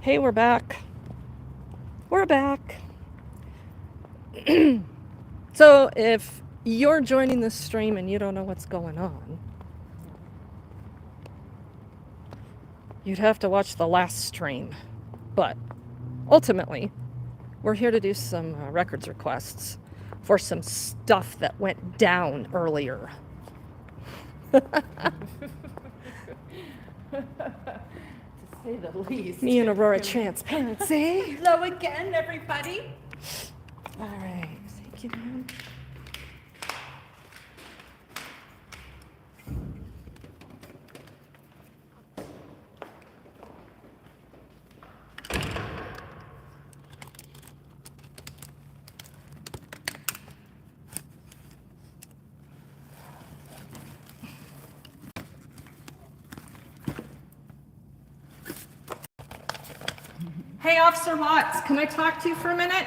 Hey, we're back. We're back. So if you're joining this stream and you don't know what's going on, you'd have to watch the last stream. But ultimately, we're here to do some records requests for some stuff that went down earlier. To say the least. Me and Aurora Transparency. Hello again, everybody. All right, thank you, man. Hey, Officer Watts, can I talk to you for a minute?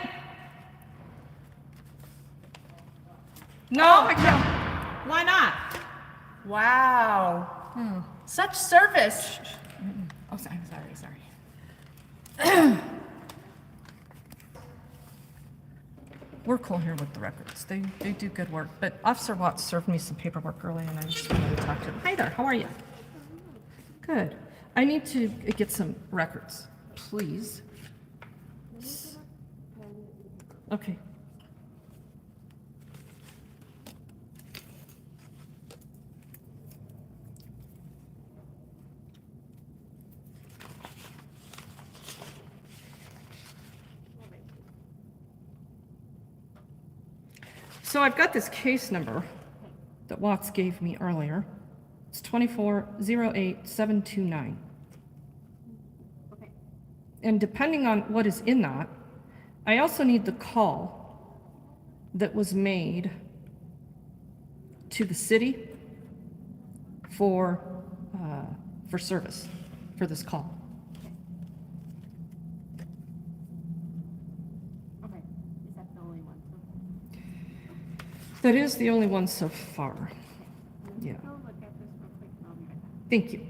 No, I can't. Why not? Wow. Such service. Oh, sorry. We're cool here with the records. They do good work. But Officer Watts served me some paperwork early, and I just wanted to talk to him. Hi there, how are you? Good. I need to get some records, please. Okay. So I've got this case number that Watts gave me earlier. It's 2408729. Okay. And depending on what is in that, I also need the call that was made to the city for service for this call. Okay. Is that the only one? That is the only one so far. Yeah. I'll look at this real quick and I'll be right back. Thank you.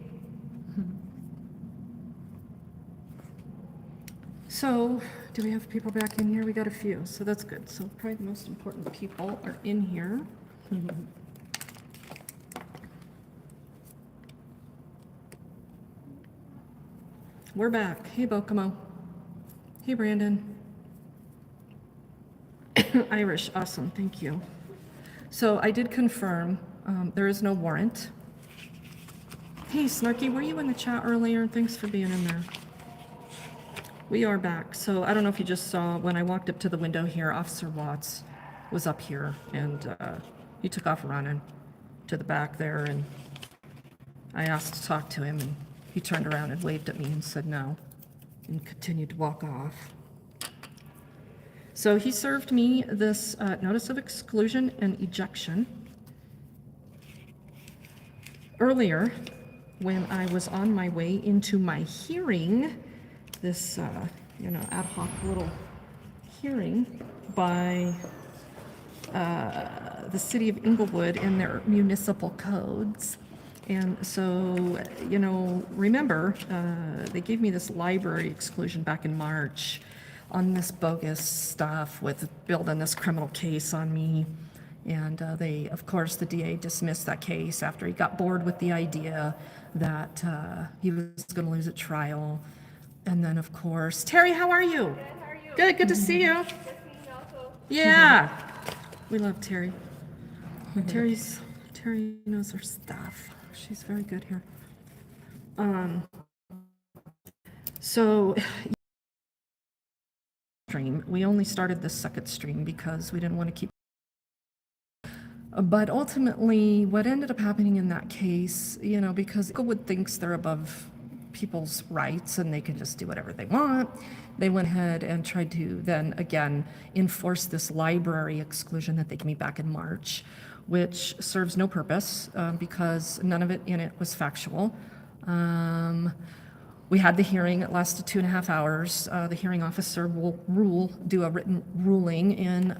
So, do we have people back in here? We got a few, so that's good. So probably the most important people are in here. We're back. Hey, Bokomo. Hey, Brandon. Irish, awesome, thank you. So I did confirm there is no warrant. Hey, Snarky, were you in the chat earlier? Thanks for being in there. We are back. So I don't know if you just saw when I walked up to the window here, Officer Watts was up here and he took off running to the back there, and I asked to talk to him, and he turned around and waved at me and said no and continued to walk off. So he served me this notice of exclusion and ejection earlier when I was on my way into my hearing, this ad hoc little hearing by the city of Englewood and their municipal codes. And so, remember, they gave me this library exclusion back in March on this bogus stuff with building this criminal case on me. And of course, the DA dismissed that case after he got bored with the idea that he was going to lose at trial. And then, of course, Terry, how are you? Good, how are you? Good to see you. Good seeing you also. Yeah, we love Terry. Terry knows her stuff. She's very good here. So we only started this second stream because we didn't want to keep. But ultimately, what ended up happening in that case, because Englewood thinks they're above people's rights and they can just do whatever they want, they went ahead and tried to then again enforce this library exclusion that they gave me back in March, which serves no purpose because none of it in it was factual. We had the hearing. It lasted 2.5 hours. The hearing officer will do a written ruling in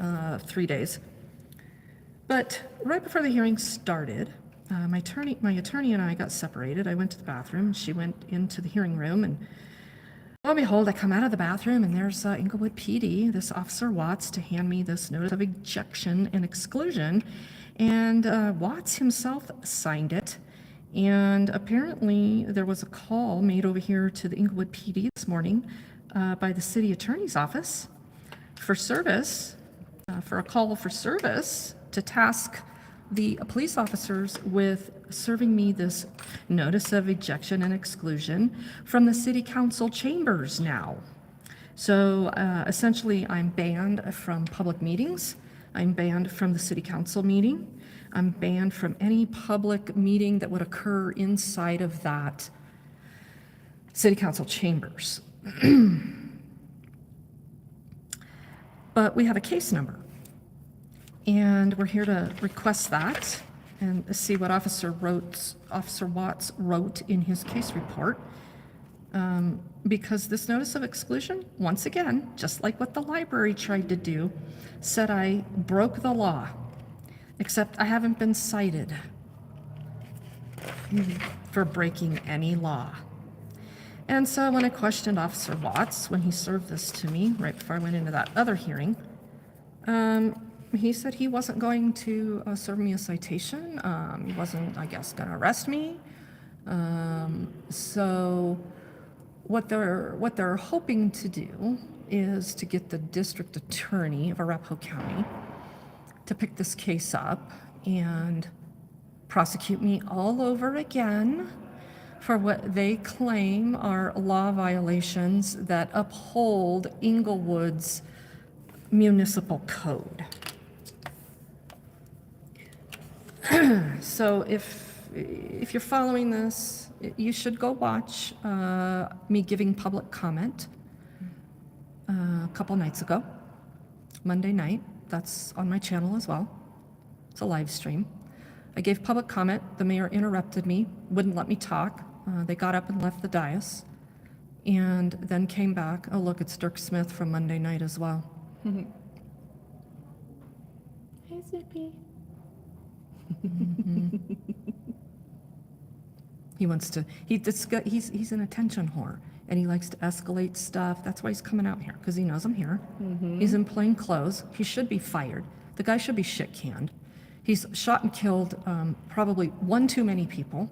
3 days. But right before the hearing started, my attorney and I got separated. I went to the bathroom. She went into the hearing room, and Lo and behold, I come out of the bathroom and there's Englewood PD, this Officer Watts, to hand me this notice of ejection and exclusion. And Watts himself signed it. And apparently there was a call made over here to the Englewood PD this morning by the city attorney's office for service, for a call for service to task the police officers with serving me this notice of ejection and exclusion from the city council chambers now. So essentially, I'm banned from public meetings. I'm banned from the city council meeting. I'm banned from any public meeting that would occur inside of that city council chambers. But we have a case number. And we're here to request that and see what Officer Watts wrote in his case report. Because this notice of exclusion, once again, just like what the library tried to do, said I broke the law, except I haven't been cited for breaking any law. And so when I questioned Officer Watts, when he served this to me right before I went into that other hearing, he said he wasn't going to serve me a citation. He wasn't, I guess, going to arrest me. So what they're hoping to do is to get the district attorney of Arapahoe County to pick this case up and prosecute me all over again for what they claim are law violations that uphold Englewood's municipal code. So if you're following this, you should go watch me giving public comment a couple nights ago, Monday night. That's on my channel as well. It's a live stream. I gave public comment. The mayor interrupted me, wouldn't let me talk. They got up and left the dais and then came back. Oh, look, it's Dirk Smith from Monday night as well. Hey, Zippy. He wants to, he's an attention whore and he likes to escalate stuff. That's why he's coming out here, because he knows I'm here. He's in plain clothes. He should be fired. The guy should be shit canned. He's shot and killed probably one too many people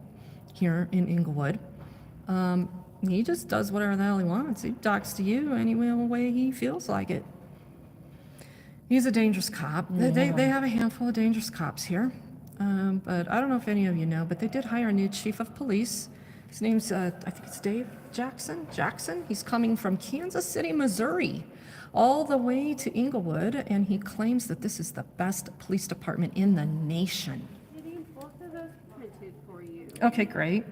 here in Englewood. He just does whatever the hell he wants. He talks to you any way he feels like it. He's a dangerous cop. Yeah. They have a handful of dangerous cops here. But I don't know if any of you know, but they did hire a new chief of police. His name's, I think it's Dave Jackson. He's coming from Kansas City, Missouri, all the way to Englewood, and he claims that this is the best police department in the nation. Getting both of those printed for you. Okay, great.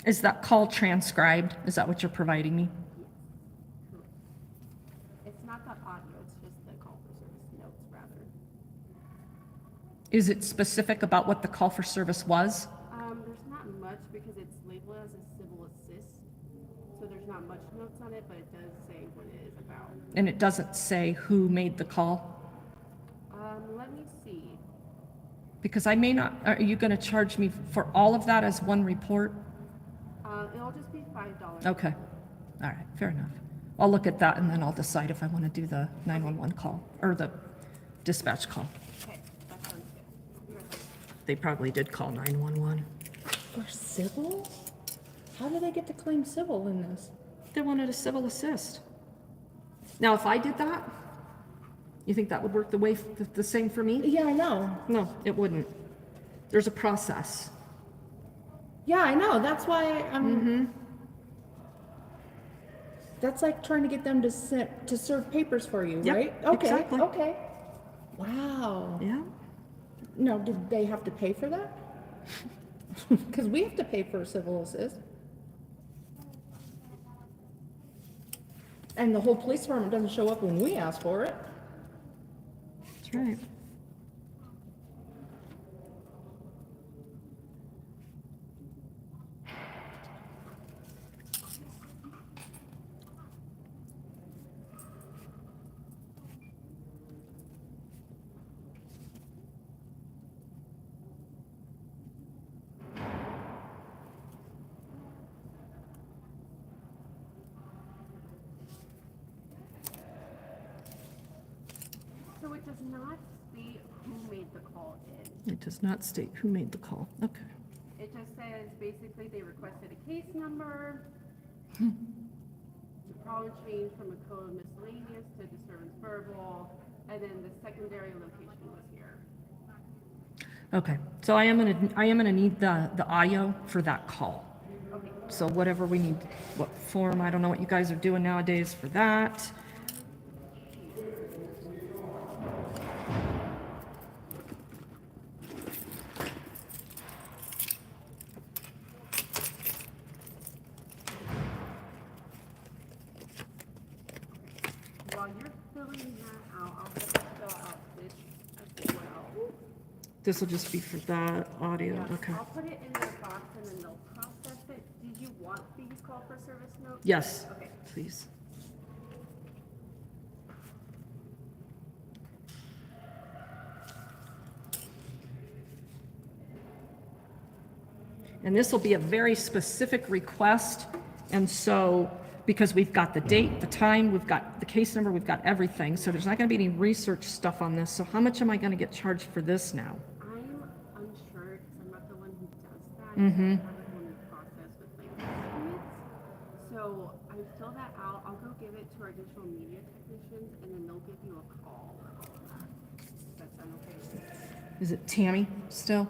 Is that call transcribed? Is that what you're providing me? It's not the audio, it's just the call for service notes, rather. Is it specific about what the call for service was? There's not much because it's labeled as a civil assist, so there's not much notes on it, but it does say what it is about. And it doesn't say who made the call? Let me see. Because I may not, are you going to charge me for all of that as one report? It'll just be $5. Okay. All right, fair enough. I'll look at that and then I'll decide if I want to do the 911 call or the dispatch call. Okay, that sounds good. They probably did call 911. For civil? How do they get to claim civil in this? They wanted a civil assist. Now, if I did that, you think that would work the same for me? Yeah, I know. No, it wouldn't. There's a process. Yeah, I know. That's why I'm. That's like trying to get them to serve papers for you, Yep, right? Okay. exactly. Okay. Wow. Yeah. No, did they have to pay for that? Because we have to pay for a civil assist. And the whole police department doesn't show up when we ask for it. That's right. it does not state who made the call in. It does not state who made the call. Okay. It just says basically they requested a case number. Hmm. The problem changed from a code miscellaneous to disturbance verbal, and then the secondary location was here. Okay, so I am gonna need the audio for that call. Okay. So whatever we need, what form, I don't know what you guys are doing nowadays for that. While you're filling that out, I'll have to fill out this as well. This will just be for that audio, Yeah, okay. I'll put it in the box and then they'll process it. Did you want these call for service notes? Yes, Okay. please. And this will be a very specific request, and so, because we've got the date, the time, we've got the case number, we've got everything, so there's not gonna be any research stuff on this, so how much am I gonna get charged for this now? I'm unsure because I'm not the one who does that. Mhm. I'm not the one who process with like estimates. So I fill that out. I'll go give it to our digital media technicians and then they'll give you a call with all of that. Does that sound okay? Is it Tammy still? We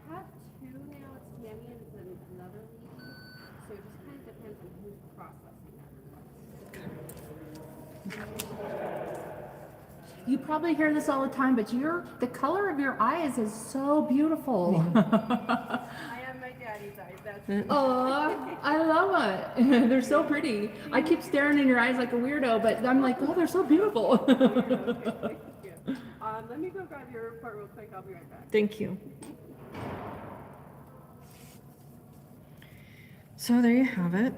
have two now. It's Tammy and it's another lady. So it just kind of depends on who's processing that request. You probably hear this all the time, but the color of your eyes is so beautiful. I am my daddy's eyes. That's Oh, I love it. They're so pretty. I keep staring in your eyes like a weirdo, but I'm like, oh, they're so beautiful. Thank you. Let me go grab your report real quick. I'll be right back. Thank you. So there you have it.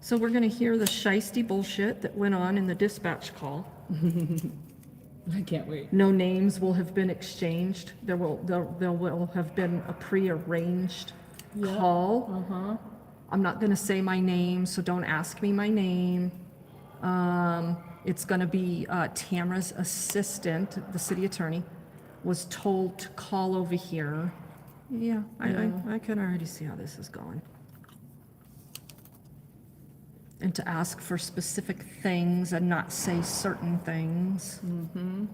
So we're gonna hear the shiesty bullshit that went on in the dispatch call. I can't wait. No names will have been exchanged. There will have been a prearranged Yeah. call. Uh-huh. I'm not gonna say my name, so don't ask me my name. It's gonna be Tamara's assistant, the city attorney, was told to call over here. Yeah, I can already see how this is going. And to ask for specific things and not say certain things. Mm-hmm.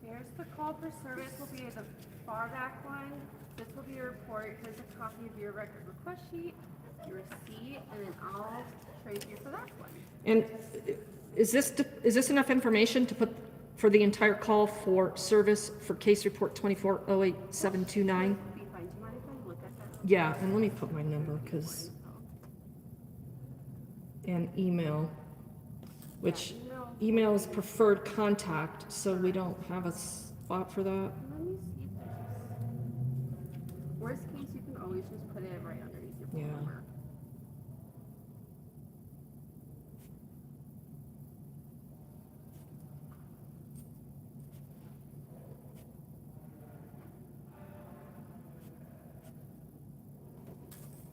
There's the call for service will be the far back one. This will be your report. Here's a copy of your record request sheet, your receipt, and then I'll trade you for that one. And is this enough information to put for the entire call for service for case report 2408729? Be fine. Do you mind if I look at that? Yeah, and let me put my number, because, and email, which email is preferred contact, so we don't have a spot for that. Let me see if there's worst case you can always just put it right underneath your phone Yeah. number.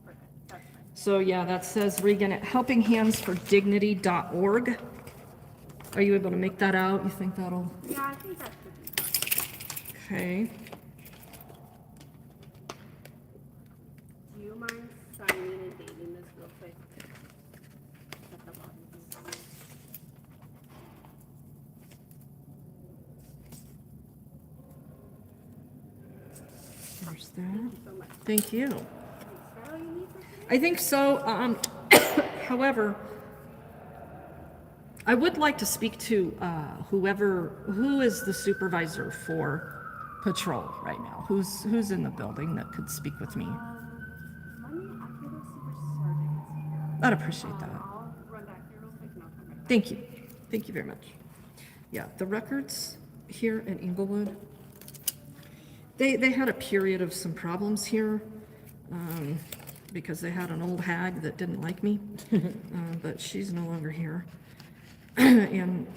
Perfect. That's fine. So yeah, that says Regan at helpinghandsfordignity.org. Are you able to make that out? You think that'll, Yeah, I think that should be fine. okay. Do you mind signing and dating this real quick? At the bottom, please. There's that. Thank you so much. Thank you. Is that all you need for today? I think so. However, I would like to speak to who is the supervisor for patrol right now. Who's in the building that could speak with me? Let me, I feel the super sergeant is here. I'd appreciate that. I'll run back here real quick and I'll come right back. Thank you. Thank you very much. Yeah, the records here in Englewood, they had a period of some problems here because they had an old hag that didn't like me, but she's no longer here. And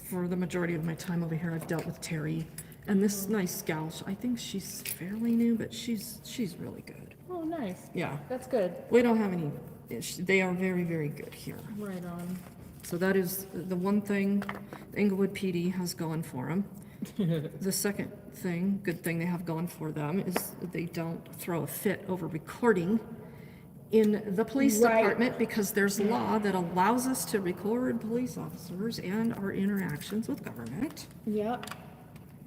for the majority of my time over here, I've dealt with Terry and this nice gal. I think she's fairly new, but she's really good. Oh, nice. Yeah, That's good. we don't have any they are very, very good here. Right on. So that is the one thing Englewood PD has going for them. The second thing, good thing they have going for them, is they don't throw a fit over recording in the police Right. department, because there's law that allows us to record police officers and our interactions with government. Yep.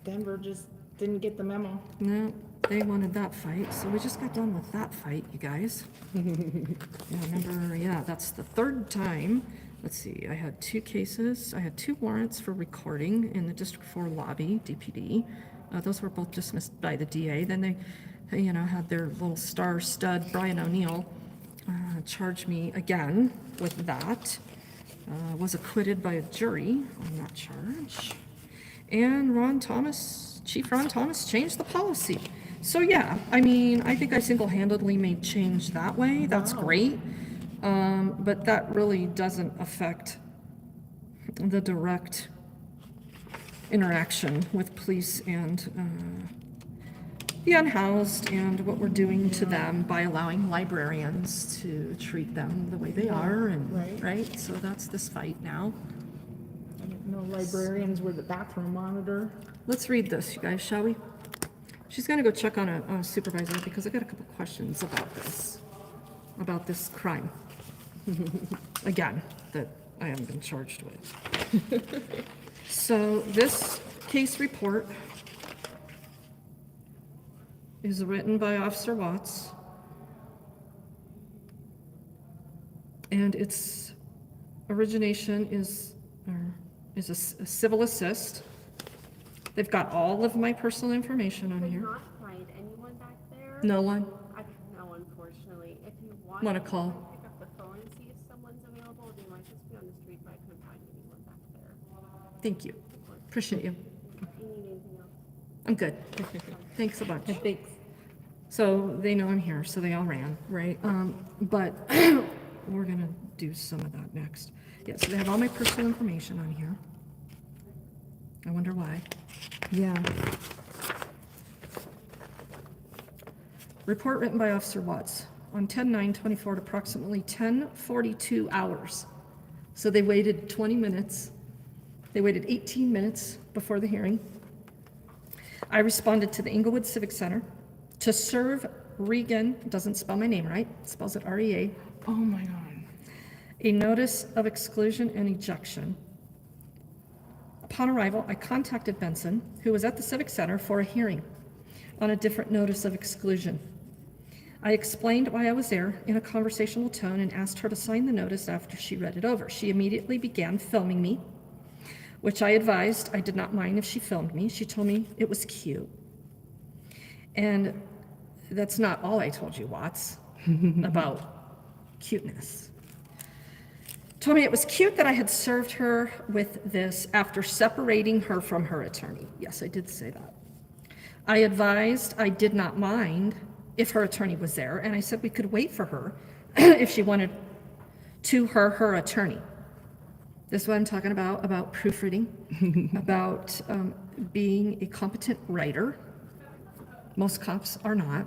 Denver just didn't get the memo. No, they wanted that fight, so we just got done with that fight, you guys. Yeah, that's the third time. Let's see, I had 2 cases, I had 2 warrants for recording in the District 4 lobby, DPD. Those were both dismissed by the DA. Then they, had their little star stud, Brian O'Neill, charge me again with that. Was acquitted by a jury on that charge. And Chief Ron Thomas changed the policy. So yeah, I mean, I think I single-handedly made change that way. That's Wow. great. But that really doesn't affect the direct interaction with police and the unhoused, and what we're doing to them by allowing librarians to treat them the way they are, and Right. So that's this fight now. I didn't know librarians were the bathroom monitor. Let's read this, you guys, shall we? She's gonna go check on a supervisor, because I got a couple questions about this crime. Again, that I haven't been charged with. So this case report is written by Officer Watts, and its origination is a civil assist. They've got all of my personal information on Could here. not find anyone back there. No one. No, unfortunately. If you want, Wanna I can call? pick up the phone and see if someone's available. They might just be on the street, but I couldn't find anyone back there. Thank you. Appreciate you. If you need anything else. I'm good. Thanks a bunch. Thanks. So they know I'm here, so they all ran, right? But we're gonna do some of that next. Yeah, so they have all my personal information on here. I wonder why. Yeah. Report written by Officer Watts on 10/9/24 at approximately 10:42 hours. So they waited 20 minutes. They waited 18 minutes before the hearing. I responded to the Englewood Civic Center to serve Regan, doesn't spell my name right, spells it R-E-A, Oh my God. a notice of exclusion and ejection. Upon arrival, I contacted Benson, who was at the Civic Center for a hearing on a different notice of exclusion. I explained why I was there in a conversational tone and asked her to sign the notice after she read it over. She immediately began filming me, which I advised I did not mind if she filmed me. She told me it was cute. And that's not all I told you, Watts, about cuteness. Told me it was cute that I had served her with this after separating her from her attorney. Yes, I did say that. I advised I did not mind if her attorney was there, and I said we could wait for her if she wanted to her attorney. This is what I'm talking about proofreading, about being a competent writer. Most cops are not.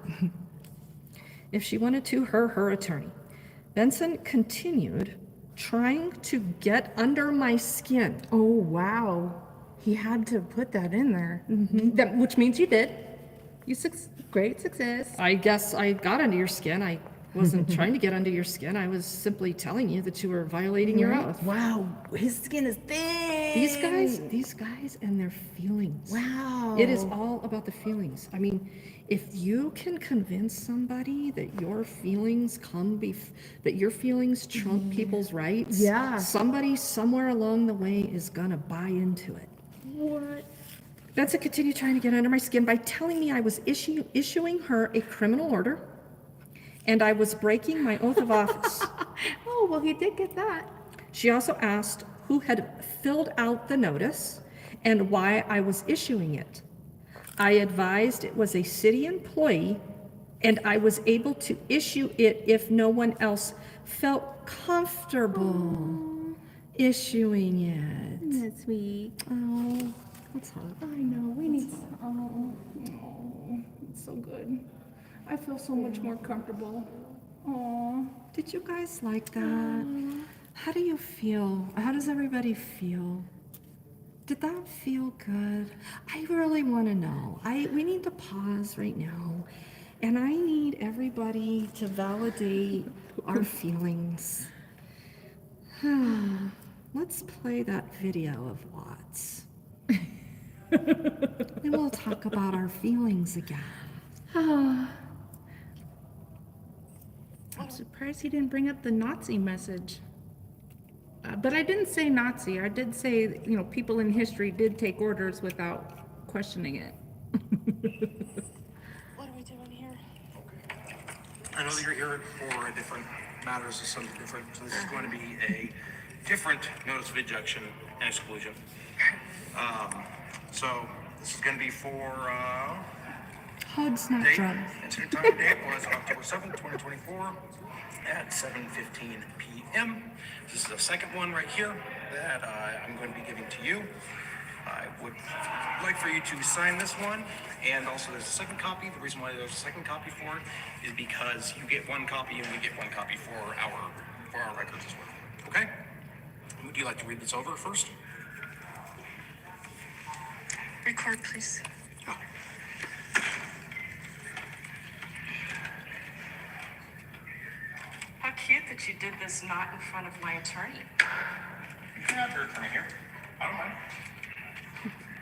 If she wanted to her attorney. Benson continued trying to get under my skin. Oh, wow. He had to put that in there. That, which means you did. Great success. I guess I got under your skin. I wasn't trying to get under your skin. I was simply telling you that you were violating your oath. Wow. His skin is thin. These guys and their feelings. Wow. It is all about the feelings. I mean, if you can convince somebody that your feelings trump people's rights, Yeah. somebody somewhere along the way is gonna buy into it. What? Benson continued trying to get under my skin by telling me I was issuing her a criminal order, and I was breaking my oath of office. Oh, well, he did get that. She also asked who had filled out the notice and why I was issuing it. I advised it was a city employee, and I was able to issue it if no one else felt comfortable issuing it. That's sweet. Oh, that's hard. I know. We need. Oh, it's so good. I feel so much more comfortable. Aw. Did you guys like that? How do you feel? How does everybody feel? Did that feel good? I really want to know. We need to pause right now, and I need everybody to validate our feelings. Let's play that video of Watts. And we'll talk about our feelings again. I'm surprised he didn't bring up the Nazi message. But I didn't say Nazi. I did say, you know, people in history did take orders without questioning it. What are we doing here? I know that you're here for different matters of something different, so this is going to be a different notice of ejection and exclusion. So this is going to be for Hugs, not date. drugs. Incident time and date was October 7th, 2024 at 7:15 p.m. This is the second one right here that I'm going to be giving to you. I would like for you to sign this one, and also there's a second copy. The reason why there's a second copy for it is because you get one copy and we get one copy for our records as well. Okay? Would you like to read this over first? Record, please. Oh. How cute that you did this not in front of my attorney. You can have your attorney here. I don't mind.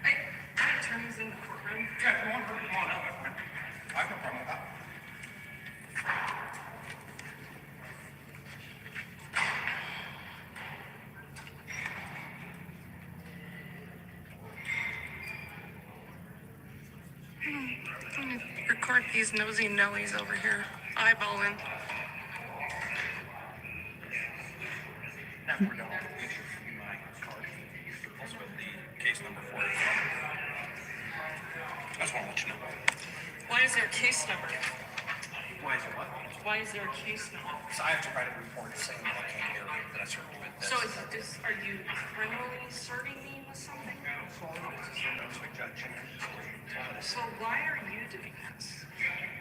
Hey, my attorney's in the courtroom. Yeah, come on out. That's fine. I have no problem with that. I'm gonna record these nosy Nellies over here, eyeballing. Now we're done. Make sure you give me my card. Also with the case number for it. I just want to let you know. Why is there a case number? Why is it what? Why is there a case number? So I have to write a report saying that I can't hear you, that I served you with this. So are you criminally serving me with something? Well, this is a notice of ejection. So why are you doing this?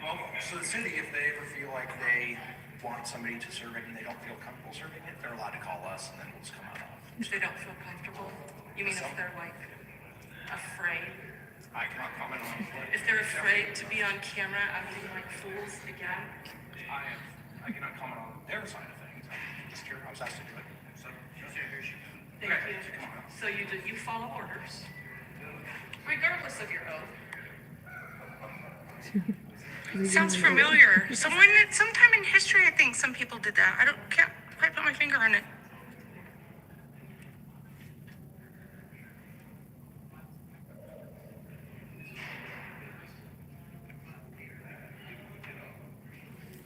Well, so the city, if they ever feel like they want somebody to serve it and they don't feel comfortable serving it, they're allowed to call us and then we'll just come out. If they don't feel comfortable? You mean if they're like afraid? I cannot comment on what. If they're afraid to be on camera acting like fools again? I cannot comment on their side of things. I'm just here, I was asked to do it. So, Thank you. So you follow orders, regardless of your oath. Sounds familiar. Sometime in history, I think some people did that. Can't quite put my finger on it.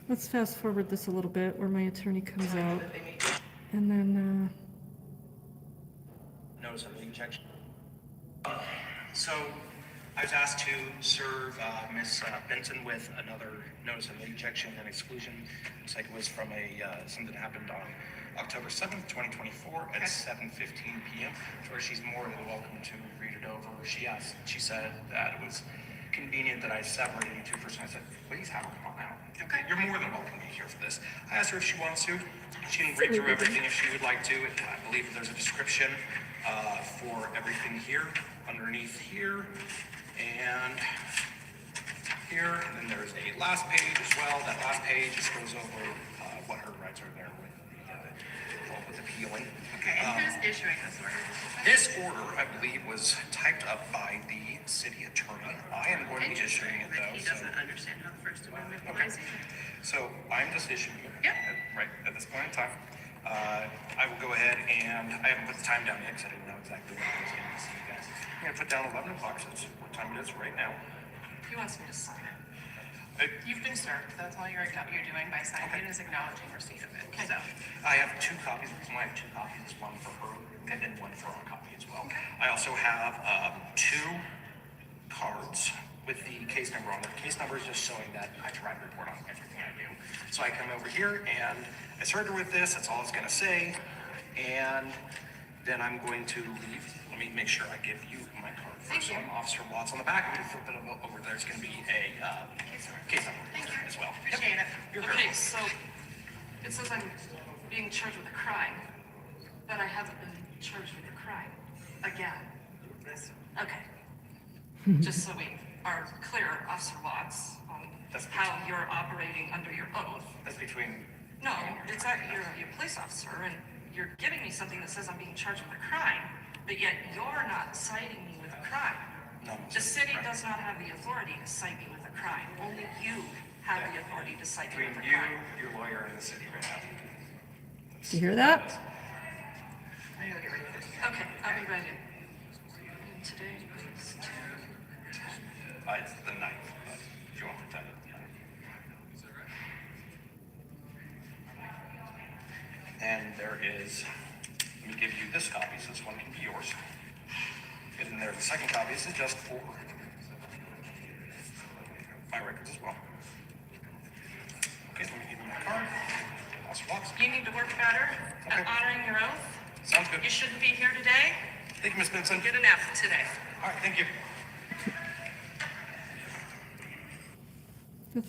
Let's fast forward this a little bit where my attorney comes out. And then, Notice of ejection. So I was asked to serve Ms. Benson with another notice of ejection and exclusion. Looks like it was from something that happened on October 7th, 2024 at 7:15 p.m. where she's more than welcome to read it over. She said that it was convenient that I separated you two first. And I said, please have her come on out. Okay. You're more than welcome to be here for this. I asked her if she wants to. She can read through everything if she would like to. I believe there's a description for everything here, underneath here, and here. And then there's a last page as well. That last page just goes over what her rights are there with appealing. Okay, and who's issuing this order? This order, I believe, was typed up by the city attorney. I am going to be issuing it though. He doesn't understand how the First Amendment Okay. applies. So I'm just issuing it. Yep. Right at this point in time. I will go ahead and I haven't put the time down yet because I didn't know exactly what I was going to see you guys. I'm going to put down 11 o'clock, so that's what time it is right now. He wants me to sign it. I, You've been served. That's all you're doing by signing it is acknowledging receipt of it. So, I have two copies. The reason why I have two copies is one for her and then one for our copy as well. I also have two cards with the case number on it. The case number is just showing that I try to report on everything I do. So I come over here and I served her with this. That's all it's going to say. And then I'm going to leave. Let me make sure I give you my card Thank you. Officer Watts. On the back, if you flip it over, there's going to be a case number as well. Appreciate it. You're Okay, welcome. so it says I'm being charged with a crime, but I haven't been charged with a crime again. Okay. Just so we are clear, Officer Watts, on how you're operating under your oath. That's between. No, it's that you're a police officer and you're giving me something that says I'm being charged with a crime, but yet you're not citing me with a crime. No. The city does not have the authority to cite me with a crime. Only you have the authority to cite me Between with a you, crime. your lawyer, and the city right now. Do you hear that? Okay, I'll be ready. And today is It's the 9th, but if you want to pretend it. And there is, let me give you this copy, so this one can be yours. And then there's the second copy. This is just for my records as well. Okay, let me give you my card. Officer Watts. You need to work better at Okay. honoring your oath. Sounds good. You shouldn't be here today. Thank you, Ms. Benson. Get an F today. All right, thank you.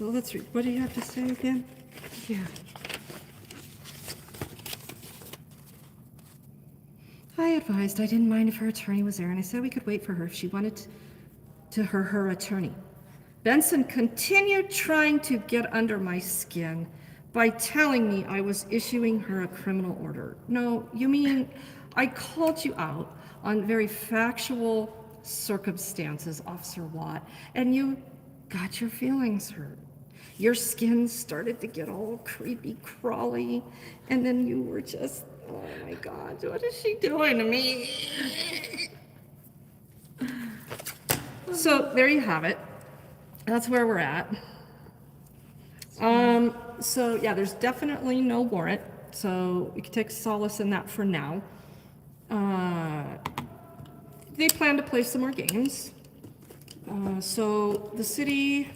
Let's read. What do you have to say again? Yeah. I advised I didn't mind if her attorney was there, and I said we could wait for her if she wanted to her attorney. Benson continued trying to get under my skin by telling me I was issuing her a criminal order. No, you mean I called you out on very factual circumstances, Officer Watt, and you got your feelings hurt. Your skin started to get all creepy crawly, and then you were just, oh my God, what is she doing to me? So there you have it. That's where we're at. So yeah, there's definitely no warrant, so we can take solace in that for now. They plan to play some more games. So the city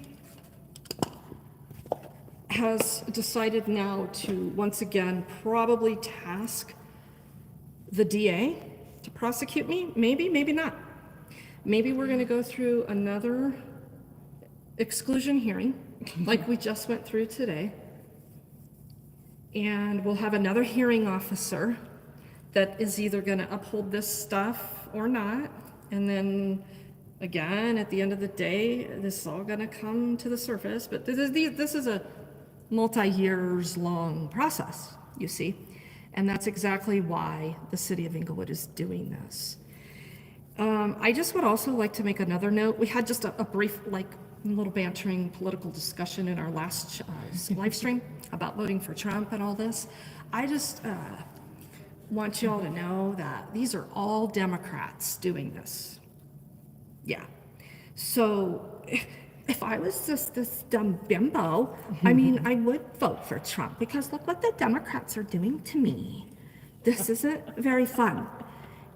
has decided now to once again probably task the DA to prosecute me. Maybe, maybe not. Maybe we're going to go through another exclusion hearing like we just went through today. And we'll have another hearing officer that is either going to uphold this stuff or not. And then again, at the end of the day, this is all going to come to the surface. But this is a multi-years long process, you see. And that's exactly why the city of Englewood is doing this. I just would also like to make another note. We had just a brief, little bantering political discussion in our last live stream about voting for Trump and all this. I just want you all to know that these are all Democrats doing this. Yeah. So if I was just this dumb bimbo, I mean, I would vote for Trump because look what the Democrats are doing to me. This isn't very fun.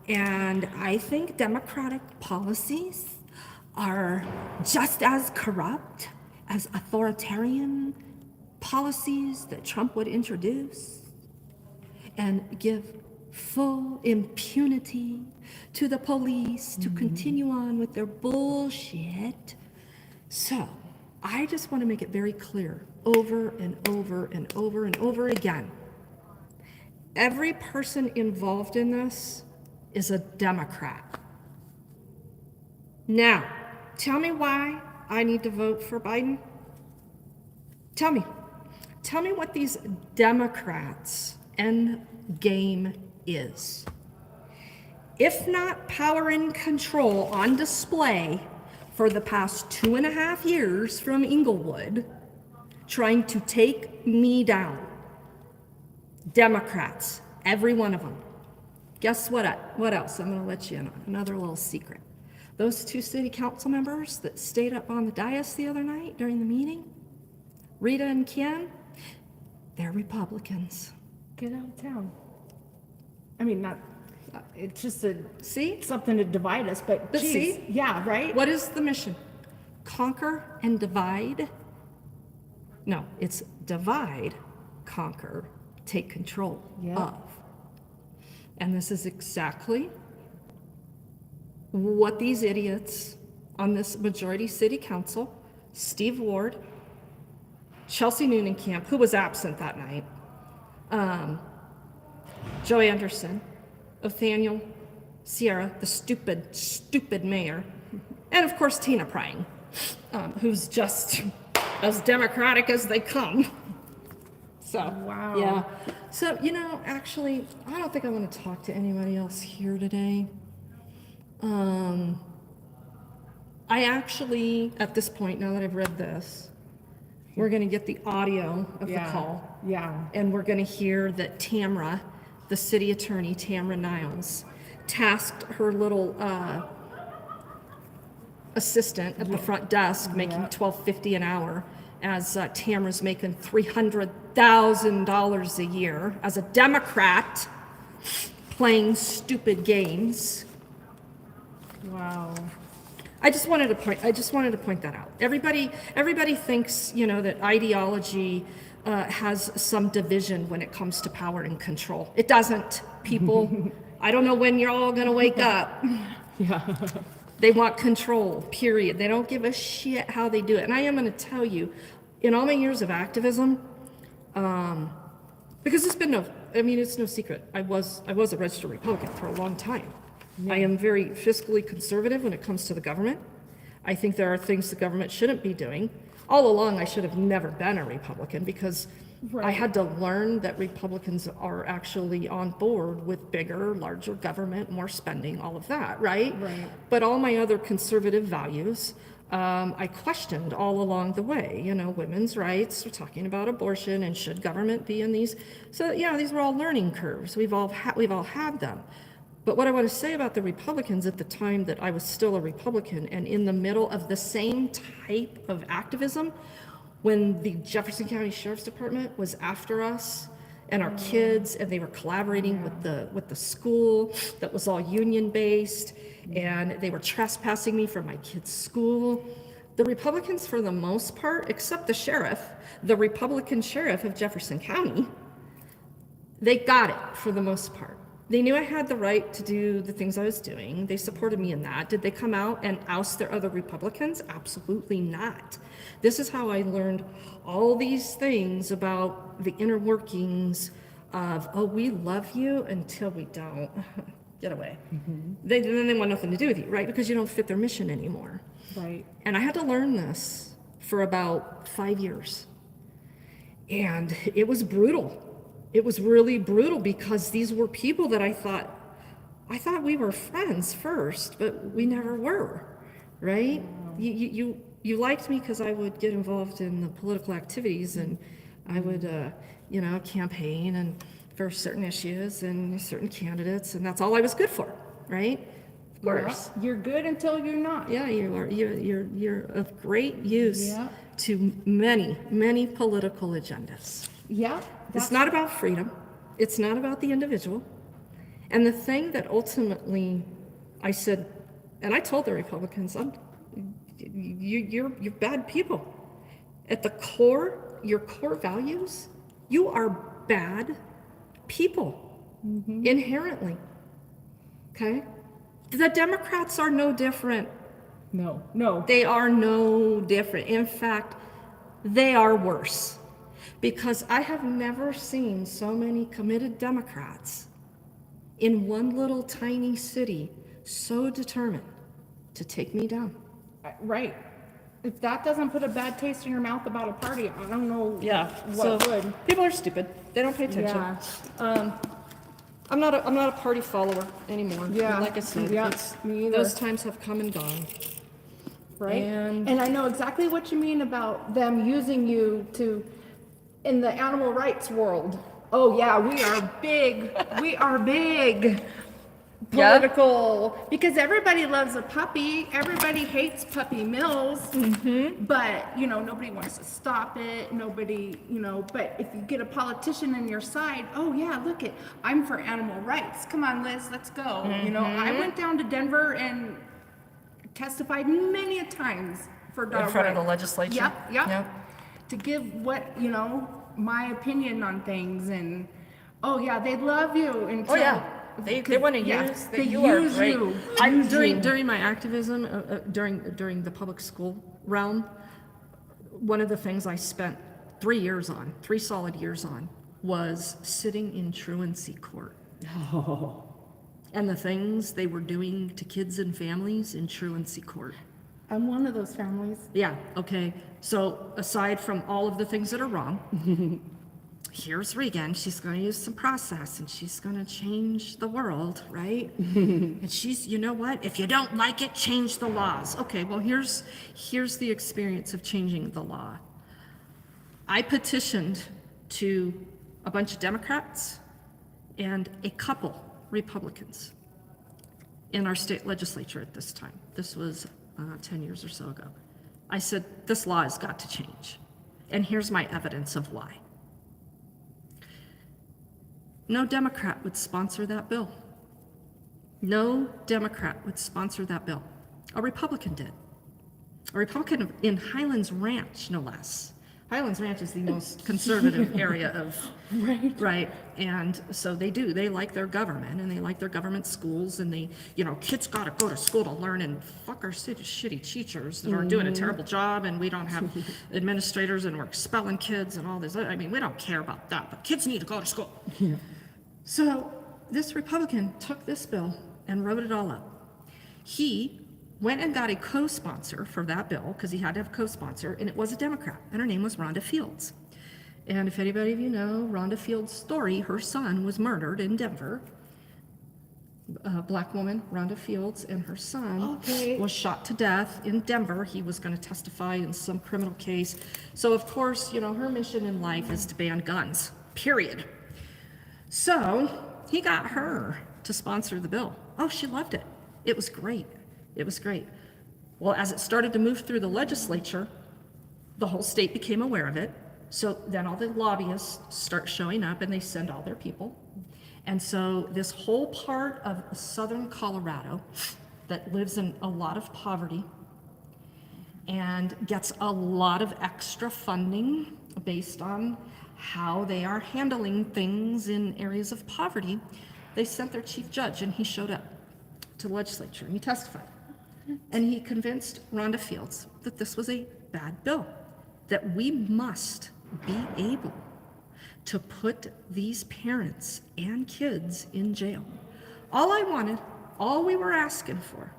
And I think Democratic policies are just as corrupt as authoritarian policies that Trump would introduce and give full impunity to the police to continue on with their bullshit. So I just want to make it very clear over and over and over and over again. Every person involved in this is a Democrat. Now, tell me why I need to vote for Biden. Tell me what these Democrats' end game is. If not power and control on display for the past 2.5 years from Englewood, trying to take me down. Democrats, every one of them. Guess what else? I'm gonna let you in on another little secret. Those 2 city council members that stayed up on the dais the other night during the meeting, Rita and Ken, they're Republicans. Get out of town. I mean, not, it's just See? something to divide us, but But geez, see? yeah, right? What is the mission? Conquer and divide? No, it's divide, conquer, take control Yeah. of. And this is exactly what these idiots on this majority city council, Steve Ward, Chelsea Noonenkamp, who was absent that night, Joe Anderson, Nathaniel, Sierra, the stupid mayor, and of course Tina Prying, who's just as democratic as they come. So, Wow. yeah. So, actually, I don't think I want to talk to anybody else here today. I actually, at this point, now that I've read this, we're going to get the audio of the call. Yeah. And we're going to hear that Tamra, the city attorney, Tamra Niles, tasked her little assistant at the front desk, making $12.50 an hour, as Tamra's making $300,000 a year as a Democrat playing stupid games. Wow. I just wanted to point that out. Everybody thinks, that ideology has some division when it comes to power and control. It doesn't, people. I don't know when you're all gonna wake up. Yeah. They want control, period. They don't give a shit how they do it. And I am gonna tell you, in all my years of activism, because it's no secret. I was a registered Republican for a long time. I am very fiscally conservative when it comes to the government. I think there are things the government shouldn't be doing. All along, I should have never been a Republican because I had to learn that Republicans are actually on board with bigger, larger government, more spending, all of that, right? Right. But all my other conservative values, I questioned all along the way. Women's rights, we're talking about abortion, and should government be in these? So yeah, these were all learning curves. We've all had them. But what I want to say about the Republicans at the time that I was still a Republican and in the middle of the same type of activism, when the Jefferson County Sheriff's Department was after us and our kids, and they were collaborating with the school that was all union based, and they were trespassing me from my kids' school. The Republicans, for the most part, except the sheriff, the Republican sheriff of Jefferson County, they got it for the most part. They knew I had the right to do the things I was doing. They supported me in that. Did they come out and oust their other Republicans? Absolutely not. This is how I learned all these things about the inner workings of, oh, we love you until we don't. Get away. Mm-hmm. Then they want nothing to do with you, right? Because you don't fit their mission anymore. Right. And I had to learn this for about 5 years. And it was brutal. It was really brutal because these were people that I thought we were friends first, but we never were, right? You liked me because I would get involved in the political activities, and I would, campaign and for certain issues and certain candidates, and that's all I was good for, right? Of course. Yeah. You're good until you're not. Yeah, you are. You're of great use Yeah. to many political agendas. Yeah. It's not about freedom. It's not about the individual. And the thing that ultimately I said, and I told the Republicans, you're bad people. At the core, your core values, you are bad people, inherently. Okay? The Democrats are no different. No. They are no different. In fact, they are worse. Because I have never seen so many committed Democrats in one little tiny city so determined to take me down. Right. If that doesn't put a bad taste in your mouth about a party, I don't know what would. People are stupid. They don't pay attention. Yeah. I'm not a party follower anymore. Yeah. Like I said, Yeah, it's, me either. those times have come and gone. Right. And I know exactly what you mean about them using you to, in the animal rights world. Oh yeah, we are big. We are big. Political, because everybody loves a puppy. Everybody hates puppy mills, but nobody wants to stop it. Nobody, but if you get a politician on your side, oh yeah, look it, I'm for animal rights. Come on, Liz, let's go. I went down to Denver and testified many a times for dog in front of the rights. legislature. Yep. To give my opinion on things, and oh yeah, they love you until They want to Yeah, use, they you are use great. you. During my activism, during the public school realm, one of the things I spent 3 solid years on, was sitting in truancy court. And the things they were doing to kids and families in truancy court. I'm one of those families. Yeah, okay. So aside from all of the things that are wrong, here's Regan. She's going to use some process and she's going to change the world, right? And she's, you know what? If you don't like it, change the laws. Okay, well, here's the experience of changing the law. I petitioned to a bunch of Democrats and a couple Republicans in our state legislature at this time. This was 10 years or so ago. I said, this law has got to change. And here's my evidence of why. No Democrat would sponsor that bill. No Democrat would sponsor that bill. A Republican did. A Republican in Highlands Ranch, no less. Highlands Ranch is the most conservative area of, right? And so they like their government and they like their government schools and they, kids gotta go to school to learn and fuck our shitty teachers that are doing a terrible job and we don't have administrators and we're expelling kids and all this. I mean, we don't care about that, but kids need to go to school. Yeah. So this Republican took this bill and wrote it all up. He went and got a co-sponsor for that bill, because he had to have a co-sponsor, and it was a Democrat, and her name was Rhonda Fields. And if anybody of you know Rhonda Fields' story, her son was murdered in Denver. A black woman, Rhonda Fields, and her son was shot to death in Denver. He was going to testify in some criminal case. So of course, her mission in life is to ban guns, period. So he got her to sponsor the bill. Oh, she loved it. It was great. It was great. Well, as it started to move through the legislature, the whole state became aware of it. So then all the lobbyists start showing up and they send all their people. And so this whole part of southern Colorado that lives in a lot of poverty and gets a lot of extra funding based on how they are handling things in areas of poverty, they sent their chief judge and he showed up to the legislature and he testified. And he convinced Rhonda Fields that this was a bad bill, that we must be able to put these parents and kids in jail. All I wanted, all we were asking for,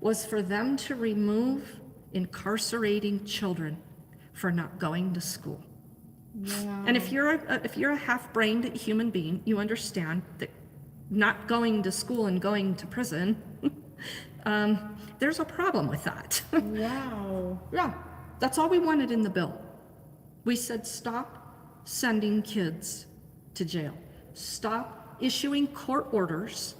was for them to remove incarcerating children for not going to school. Wow. And if you're a half-brained human being, you understand that not going to school and going to prison, there's a problem with that. Wow. Yeah, that's all we wanted in the bill. We said stop sending kids to jail. Stop issuing court orders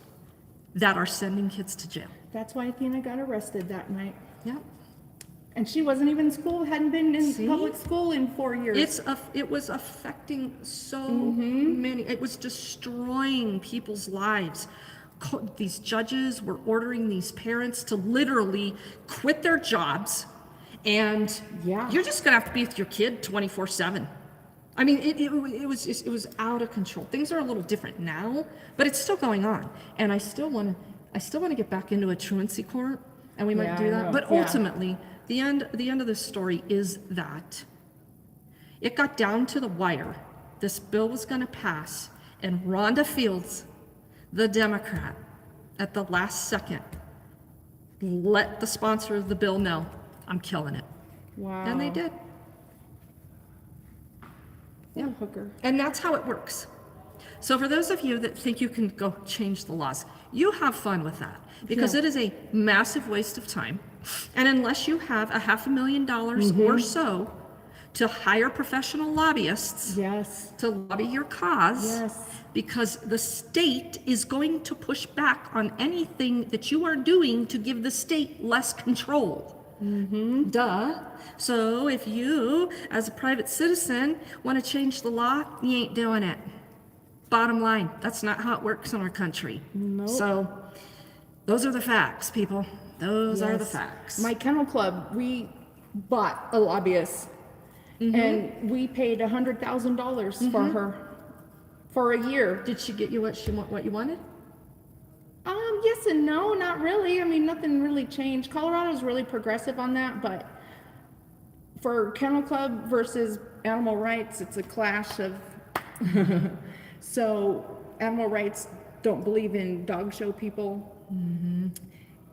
that are sending kids to jail. That's why Athena got arrested that night. Yeah. And she wasn't even in school, hadn't been in public school in 4 years. It was affecting so many, it was destroying people's lives. These judges were ordering these parents to literally quit their jobs and you're just gonna have to be with your kid 24/7. I mean, it was out of control. Things are a little different now, but it's still going on. And I still want to get back into a truancy court, and we might do that. But ultimately, the end of the story is that it got down to the wire. This bill was going to pass, and Rhonda Fields, the Democrat, at the last second, let the sponsor of the bill know, I'm killing it. Wow. And they did. Yeah, hooker. And that's how it works. So for those of you that think you can go change the laws, you have fun with that, because it is a massive waste of time. And unless you have $500,000 or so to hire professional lobbyists to lobby your cause, because the state is going to push back on anything that you are doing to give the state less control. Duh. So if you, as a private citizen, want to change the law, you ain't doing it. Bottom line, that's not how it works in our country. Nope. So those are the facts, people. Those are the facts. My kennel club, we bought a lobbyist, and we paid $100,000 for her for a year. Did she get you what you wanted? yes and no, not really. I mean, nothing really changed. Colorado's really progressive on that, but for Kennel Club versus animal rights, it's a clash of. So animal rights don't believe in dog show people.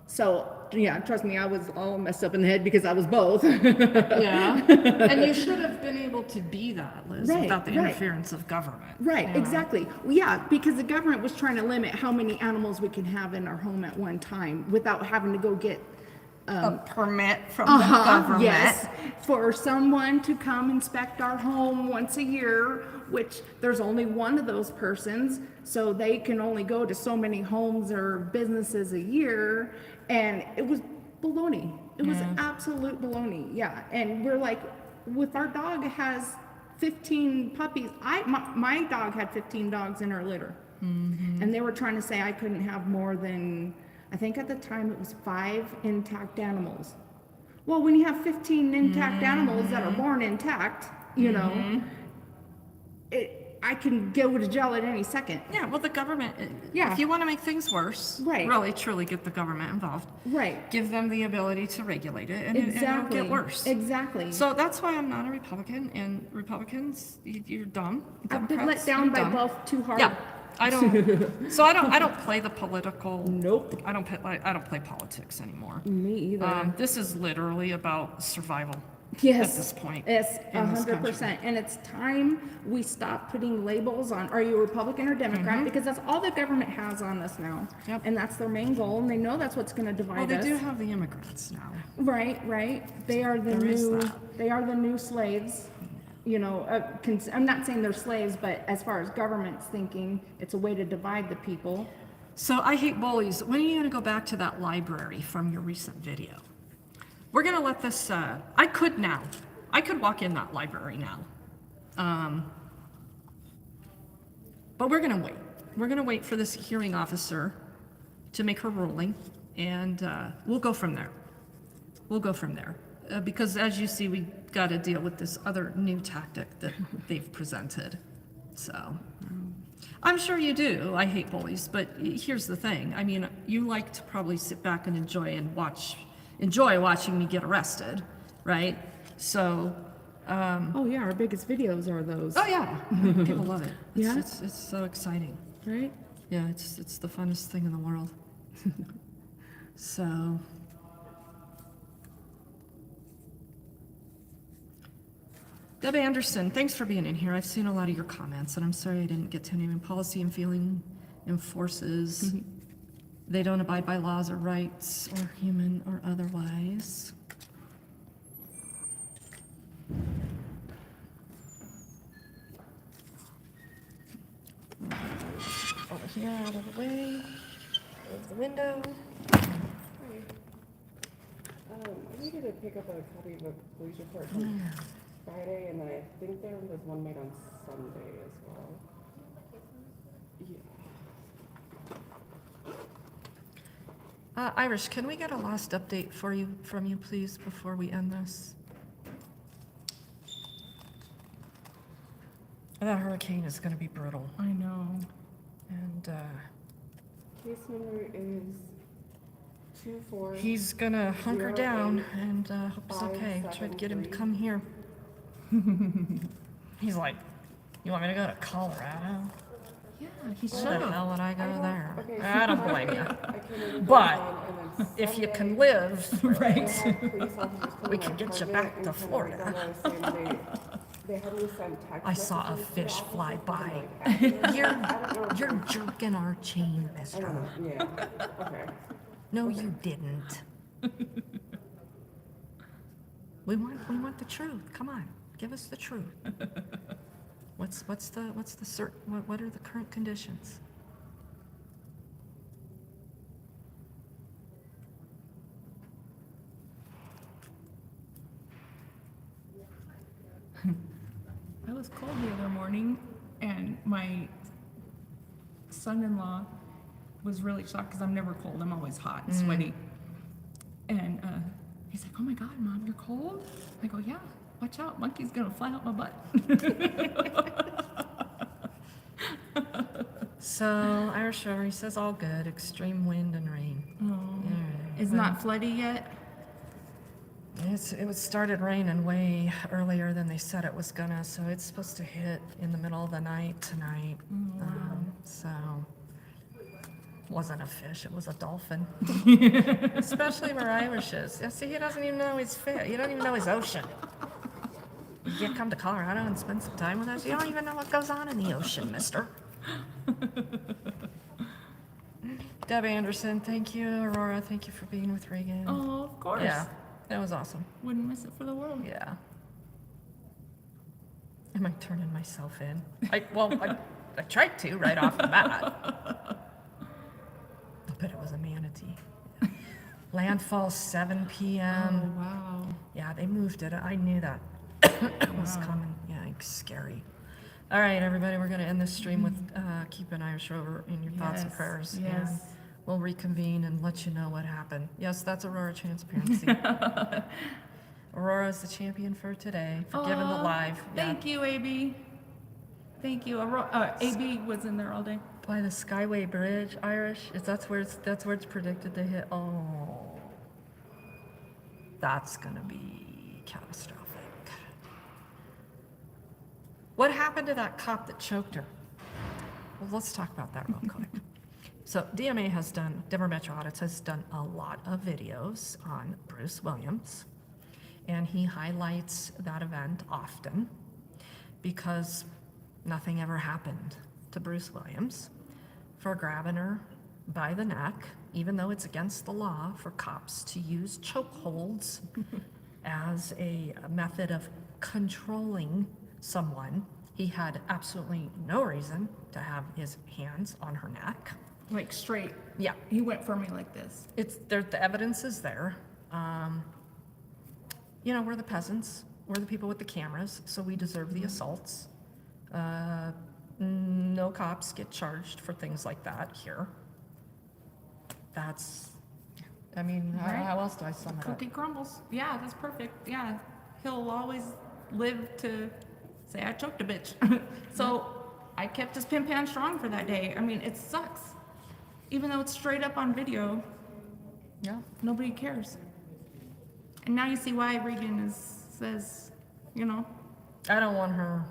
So yeah, trust me, I was all messed up in the head because I was both. Yeah. And you should have been able to be that, Liz, Right, without the right. interference of government. Right, you know? exactly. Well, yeah, because the government was trying to limit how many animals we can have in our home at one time without having to go get A permit from the government. yes, for someone to come inspect our home once a year, which there's only one of those persons, so they can only go to so many homes or businesses a year, and it was baloney. It was absolute baloney, yeah. And we're like, with our dog has 15 puppies, my dog had 15 dogs in her litter, and they were trying to say I couldn't have more than, I think at the time it was 5 intact animals. Well, when you have 15 intact animals that are born intact, you know, I can go to jail at any second. Yeah, well, the government, Yeah. if you want to make things worse, Right. really, truly get the government involved. Right. Give them the ability to regulate it, and Exactly. it won't get worse. Exactly. So that's why I'm not a Republican, and Republicans, you're dumb. I've been Democrats, let down you're by dumb. both too hard. Yeah, I don't. So I don't play the political. Nope. I don't play politics anymore. Me either. This is literally about survival. Yes. At this point. Yes, in this country. 100%. And it's time we stop putting labels on, are you a Republican or Democrat? Because that's all the government has on us now. Yep. And that's their main goal, and they know that's what's going to divide Well, they us. do have the immigrants now. Right, right. They are the There is new. that. They are the new slaves. You know, I'm not saying they're slaves, but as far as government's thinking, it's a way to divide the people. So I hate bullies. When are you going to go back to that library from your recent video? We're going to let this, I could now. I could walk in that library now. But we're going to wait. We're going to wait for this hearing officer to make her ruling, and we'll go from there. We'll go from there. Because as you see, we got to deal with this other new tactic that they've presented. So I'm sure you do. I hate bullies, but here's the thing. I mean, you like to probably sit back and enjoy watching me get arrested, right? So, Oh yeah, our biggest videos are those. oh yeah, people love it. Yeah? It's so exciting. Right? Yeah, it's the funnest thing in the world. So, Deb Anderson, thanks for being in here. I've seen a lot of your comments, and I'm sorry I didn't get to any. Policy and feeling enforces. They don't abide by laws or rights, or human or otherwise. Over here, out of the way. Close the window. I needed to pick up a copy of a police report from Friday, and then I think there was one made on Sunday as well. Yeah. Irish, can we get a last update from you, please, before we end this? That hurricane is going to be brutal, I know. and Case number is 24. he's going to hunker down and hope it's okay. Try to get him to come here. He's like, you want me to go to Colorado? Yeah, he Why should the have. hell would I go there? Okay, I don't blame you. I came in with But one, and then if you Sunday, can live, I right? had police officers come We to can my get you apartment back to and kind of Florida. done what I was saying. They had me send text I saw a messages to the fish officers fly and, by. like, afterwards. You're, I don't know if you're jerking our chain, I mister. don't know. Yeah. Okay. No, you didn't. We want the truth. Come on, give us the truth. What are the current conditions? I was cold the other morning, and my son-in-law was really shocked because I'm never cold. I'm always hot and sweaty. And he's like, "Oh my God, Mom, you're cold?" I go, "Yeah. Watch out, monkey's gonna fly out my butt." So Irish River, he says all good, extreme wind and rain. Oh. It's not floody yet? It was started raining way earlier than they said it was gonna, so it's supposed to hit in the middle of the night tonight. So wasn't a fish, it was a dolphin. Especially where Irish is. Yeah, see, he doesn't even know his fish. He doesn't even know his ocean. You come to Colorado and spend some time with us. You don't even know what goes on in the ocean, mister. Deb Anderson, thank you. Aurora, thank you for being with Reagan. Oh, of course. Yeah, that was awesome. Wouldn't miss it for the world. Yeah. Am I turning myself in? I tried to right off the bat. But it was a manatee. Landfall 7 p.m. Oh, wow. Yeah, they moved it. I knew that was coming. Yeah, it's scary. All right, everybody, we're going to end this stream with keeping Irish Rover in your thoughts and Yes, prayers. yes. And we'll reconvene and let you know what happened. Yes, that's Aurora Transparency. Aurora is the champion for today, for giving the live. Thank you, AB. Thank you. AB was in there all day. By the Skyway Bridge, Irish. That's where it's predicted to hit. Oh, that's gonna be catastrophic. What happened to that cop that choked her? Well, let's talk about that real quick. So DMA has done, Denver Metro Audits has done a lot of videos on Bruce Williams, and he highlights that event often because nothing ever happened to Bruce Williams for grabbing her by the neck, even though it's against the law for cops to use chokeholds as a method of controlling someone. He had absolutely no reason to have his hands on her neck. Like straight. Yeah, He went for me like this. it's there. The evidence is there. We're the peasants. We're the people with the cameras, so we deserve the assaults. No cops get charged for things like that here. That's, Right. how else do I sum it up? Cookie crumbles. Yeah, that's perfect. Yeah. He'll always live to say I choked a bitch. So I kept his pin pan strong for that day. I mean, it sucks. Even though it's straight up on video, Yeah. nobody cares. And now you see why Regan says, I don't want her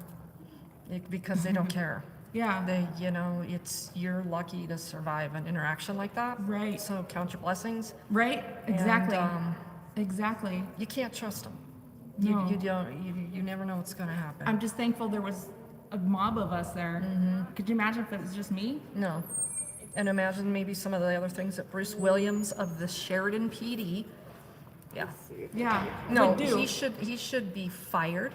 because they don't care. yeah, You're lucky to survive an interaction like that. Right. So count your blessings. right? Exactly. And, Exactly. you can't trust them. No. You never know what's going to happen. I'm just thankful there was a mob of us there. Could you imagine if it was just me? No. And imagine maybe some of the other things that Bruce Williams of the Sheridan PD. Yeah. Yeah. No, would do. he should be fired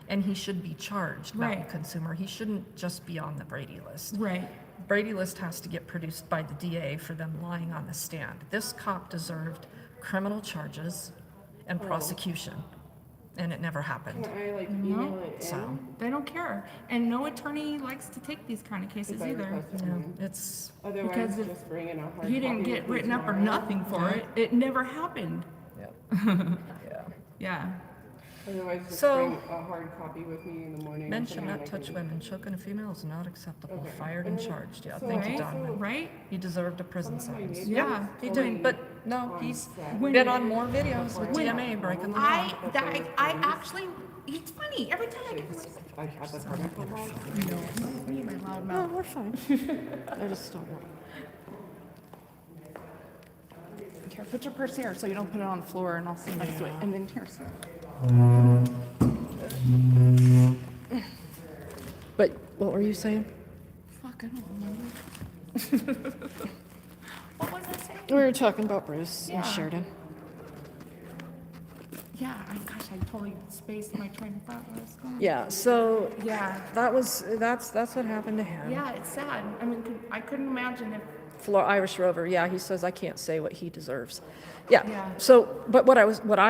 and he should be charged, Right. Mountain Consumer. He shouldn't just be on the Brady list. Right. Brady list has to get produced by the DA for them lying on the stand. This cop deserved criminal charges and prosecution, and it never happened. I like email No. it in. So, They don't care. And no attorney likes to take these kind of cases if I either. request it yeah, in. it's, Otherwise, Because if just bring in a hard He didn't copy get with me written up or tomorrow. nothing for it. It never happened. yeah. Yeah. Otherwise, just So- bring a hard copy with me in the morning. Men so should then not I can touch eat. women. Choking a female is not acceptable. Okay. Fired and charged. Yeah, So thank you, Right? Donovan. Right? He deserved a prison Some of my sentence. neighbors Yeah, He told did, me but no, on he's set been on more videos with When- DMA breaking the law. I actually, it's funny. Every time I get I have the permit for that. I need my loud No, mouth. we're fine. I just don't want. Here, put your purse here so you don't put it on the floor and I'll sit next to it. And then here. But what were you saying? Fuck, I don't remember. What was I saying? We were talking about Bruce Yeah. and Sheridan. Yeah, gosh, I totally spaced my train of thought where I was going. Yeah, so Yeah. that's what happened to him. Yeah, it's sad. I mean, I couldn't imagine if, Irish Rover, yeah, he says I can't say what he deserves. Yeah. Yeah. So, but what I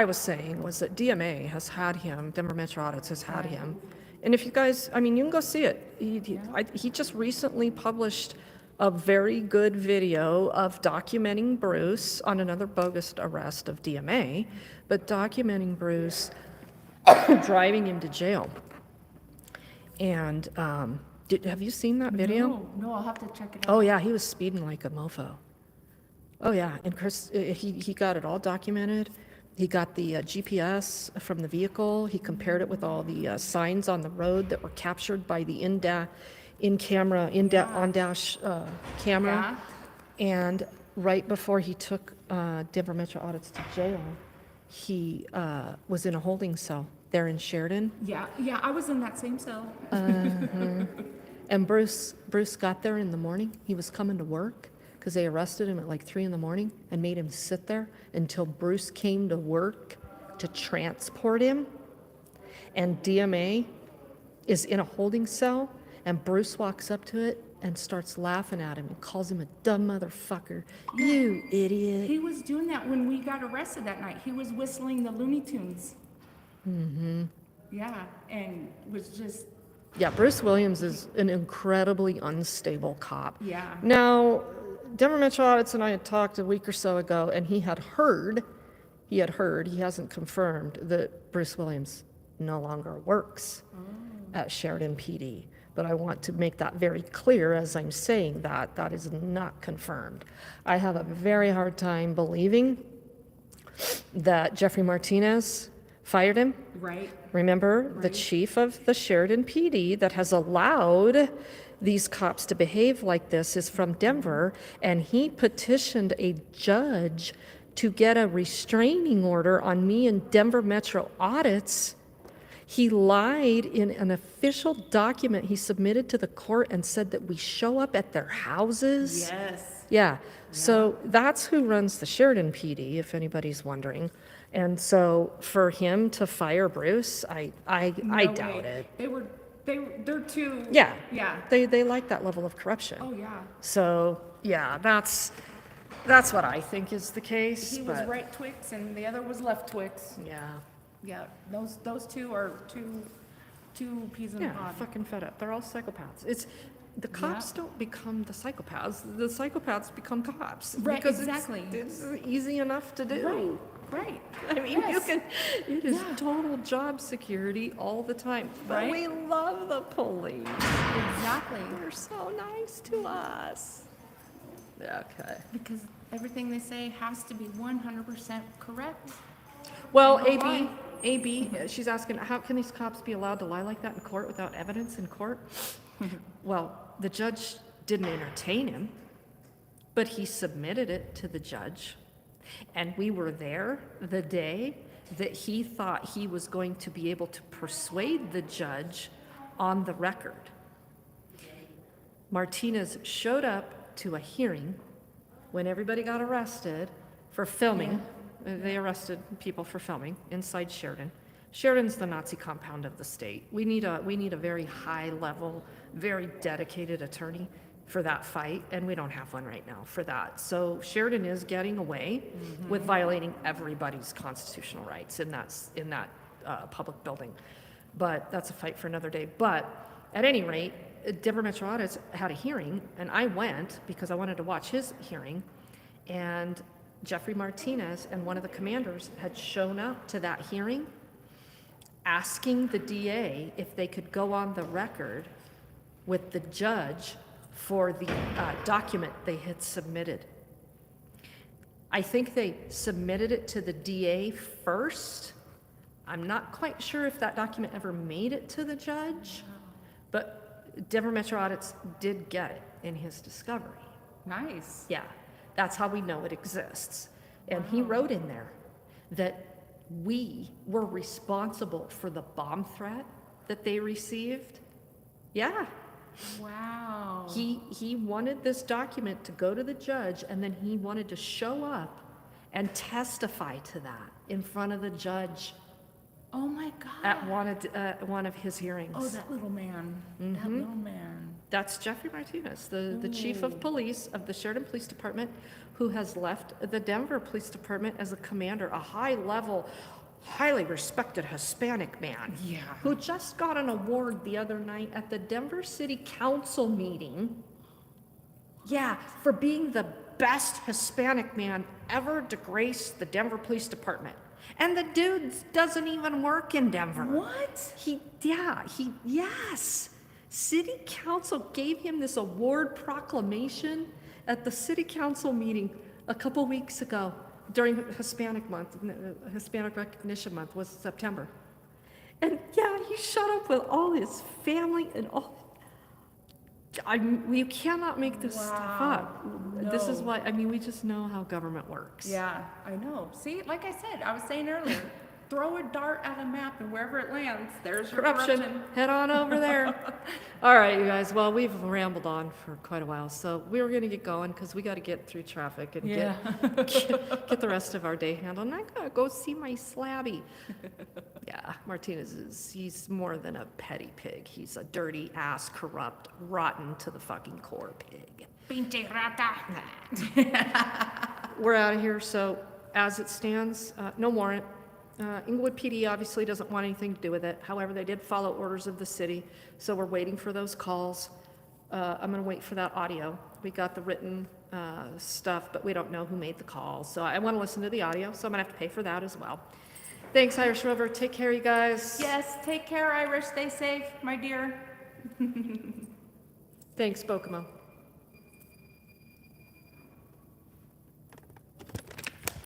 was saying was that DMA has had him, Denver Metro Audits has had him, and if you guys, you can go see it. He just recently published a very good video of documenting Bruce on another bogus arrest of DMA, but documenting Bruce driving him to jail. And Have you seen that video? No, I'll have to check it out. Oh yeah, he was speeding like a mofo. Oh yeah, and Chris, he got it all documented. He got the GPS from the vehicle. He compared it with all the signs on the road that were captured by the on-dash camera. And right before he took Denver Metro Audits to jail, he was in a holding cell there in Sheridan. Yeah, I was in that same cell. And Bruce got there in the morning. He was coming to work because they arrested him at like 3 a.m. and made him sit there until Bruce came to work to transport him. And DMA is in a holding cell, and Bruce walks up to it and starts laughing at him and calls him a dumb motherfucker. You idiot. He was doing that when we got arrested that night. He was whistling the Looney Tunes. Mm-hmm. Yeah, and was just... Yeah, Bruce Williams is an incredibly unstable cop. Yeah. Now, Denver Metro Audits and I had talked a week or so ago, and he hasn't confirmed that Bruce Williams no longer works at Sheridan PD. But I want to make that very clear as I'm saying that. That is not confirmed. I have a very hard time believing that Jeffrey Martinez fired him. Right. Remember, the chief of the Sheridan PD that has allowed these cops to behave like this is from Denver, and he petitioned a judge to get a restraining order on me and Denver Metro Audits. He lied in an official document he submitted to the court and said that we show up at their houses. Yes. Yeah. So that's who runs the Sheridan PD, if anybody's wondering. And so for him to fire Bruce, I doubt it. They're too... Yeah. Yeah. They like that level of corruption. Oh, yeah. So, yeah, that's what I think is the case. He was but- right Twix and the other was left Twix. Yeah. Yeah, those two are two peas in the Yeah, pod. fucking fed up. They're all psychopaths. The cops don't become the psychopaths. The psychopaths become cops. Right, because exactly. It's easy enough to do. Right. I mean, Yes. it is total job security all the time. But Right. we love the police. Exactly. They're so nice to us. Okay. Because everything they say has to be 100% correct. Well, They don't AB, she's asking, how can these cops be allowed to lie like that in court without evidence in court? Well, the judge didn't entertain him, but he submitted it to the judge. And we were there the day that he thought he was going to be able to persuade the judge on the record. Martinez showed up to a hearing when everybody got arrested for filming. They arrested people for filming inside Sheridan. Sheridan's the Nazi compound of the state. We need a very high level, very dedicated attorney for that fight, and we don't have one right now for that. So Sheridan is getting away with violating everybody's constitutional rights in that public building. But that's a fight for another day. But at any rate, Denver Metro Audits had a hearing, and I went because I wanted to watch his hearing, and Jeffrey Martinez and one of the commanders had shown up to that hearing asking the DA if they could go on the record with the judge for the document they had submitted. I think they submitted it to the DA first. I'm not quite sure if that document ever made it to the judge, but Denver Metro Audits did get it in his discovery. Nice. Yeah, that's how we know it exists. And he wrote in there that we were responsible for the bomb threat that they received. Yeah, Wow. he wanted this document to go to the judge, and then he wanted to show up and testify to that in front of the judge Oh my God. at one of his hearings. Oh, that little man. That little man. That's Jeffrey Martinez, the chief of police of the Sheridan Police Department, who has left the Denver Police Department as a commander, a high-level, highly respected Hispanic man. Yeah. Who just got an award the other night at the Denver City Council meeting. Yeah, for being the best Hispanic man ever to grace the Denver Police Department. And the dude doesn't even work in Denver. What? Yes. City council gave him this award proclamation at the city council meeting a couple weeks ago during Hispanic month. Hispanic Recognition Month was September. And yeah, he showed up with all his family and all. We cannot make this stuff up. This is No. why, I mean, we just know how government works. Yeah, I know. See, like I said, I was saying earlier, throw a dart at a map and wherever it lands, there's your Corruption, head on over there. All right, you guys, well, we've rambled on for quite a while, so we were gonna get going because we gotta get through traffic and get the rest of our day handled. And I gotta go see my slabby. Yeah, Martinez he's more than a petty pig. He's a dirty ass, corrupt, rotten to the fucking core pig. Pinche rata. We're out of here, so as it stands, no warrant. Englewood PD obviously doesn't want anything to do with it. However, they did follow orders of the city, so we're waiting for those calls. I'm gonna wait for that audio. We got the written stuff, but we don't know who made the call. So I wanna listen to the audio, so I'm gonna have to pay for that as well. Thanks, Irish River. Take care, you guys. Yes, take care, Irish. Stay safe, my dear. Thanks, Bokomo.